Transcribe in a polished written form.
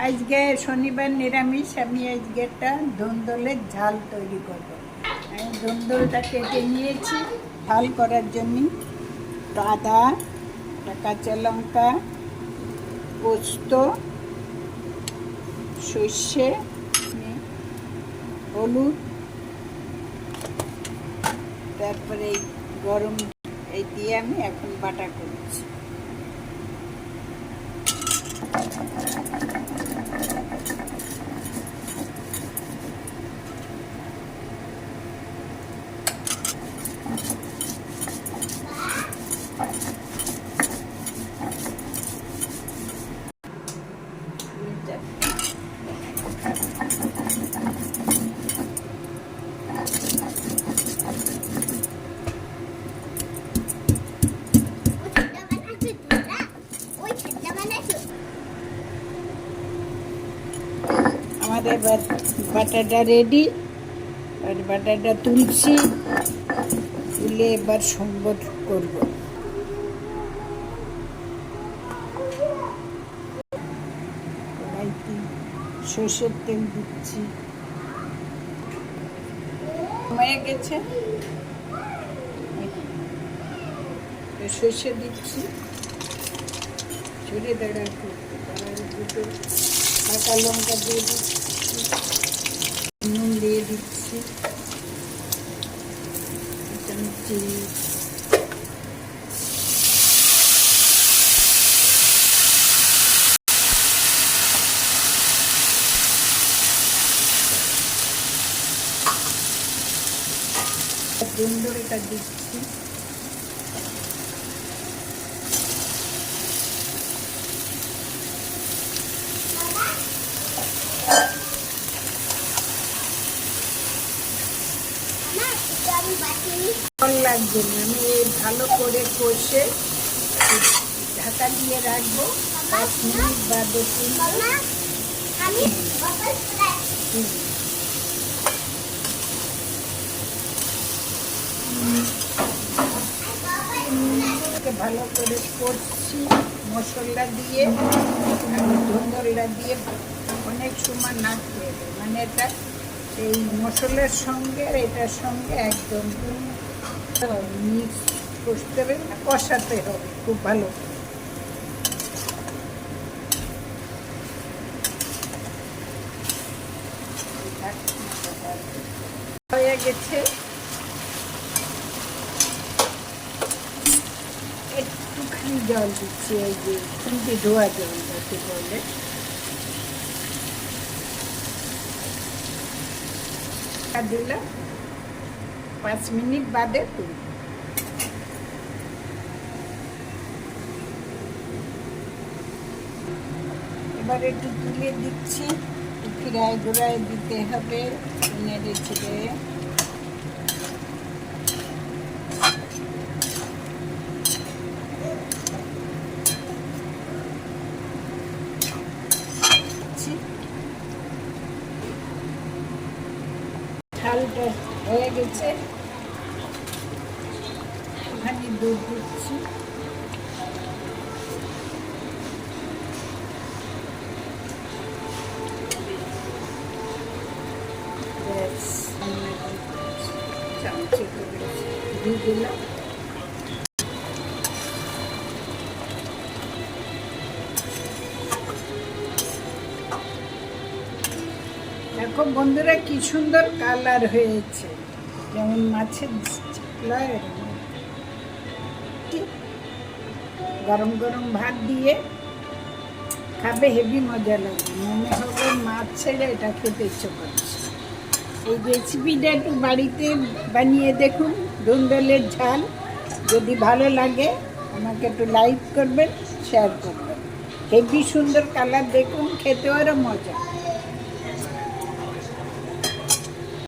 আজকে শনিবার নিরামিষ, আমি আজকে একটা ধুন্দলের ঝাল তৈরি করব। আমি ধুন্দলটা কেটে নিয়েছি ঝাল করার জন্য। আদা, কাঁচা লঙ্কা, পোস্ত, সর্ষে, হলুদ, তারপরে গরম এই দিয়ে আমি এখন বাটা করছি। আমাদের বাটাটা রেডি, আর বাটাটা তুলছি, তুলে এবার সম্বর করব। সর্ষের তেল দিচ্ছি, হয়ে গেছে। সর্ষে দিচ্ছি, ছড়িয়ে দাঁড়া দুটো কাঁচা লঙ্কা দিয়ে দিচ্ছি, নুন দিয়ে দিচ্ছি, চিনি, ধুন্দলটা দিচ্ছি, লাগবে না। আমি ভালো করে কষে ঢাকা দিয়ে রাখবো 5 মিনিট বা 2 মিনিট। ভালো করে কষছি মশলা দিয়ে, ধুন্দলটা দিয়ে অনেক সময় নাড়তে হবে, মানে এটা এই মশলার সঙ্গে আর এটার সঙ্গে একদম মিক্স করতে হবে, কষাতে হবে খুব ভালো। হয়ে গেছে, একটুখানি জল দিচ্ছি, এই যে খুন্তি ধোয়া জল যাতে বলে। দিলাম 5 মিনিট বাদে তুলব। এবার একটু তুলে দিচ্ছি, ফিরায় ঘোরায় দিতে হবে, নেড়ে ছেড়ে। ঝালটা হয়ে গেছে, ওখানে দুধ দিচ্ছি, চামচে করে দিয়ে দিলাম। দেখো বন্ধুরা কি সুন্দর কালার হয়েছে, যেমন মাছের গরম গরম ভাত দিয়ে খাবে, হেভি মজা লাগে, মনে হবে মাছ ছেড়ে এটা খেতে ইচ্ছে করছে। এই রেসিপিটা একটু বাড়িতে বানিয়ে দেখুন, ধুন্দলের ঝাল। যদি ভালো লাগে আমাকে একটু লাইক করবেন, শেয়ার করবেন। হেভি সুন্দর কালার, দেখুন, খেতে আরও মজা।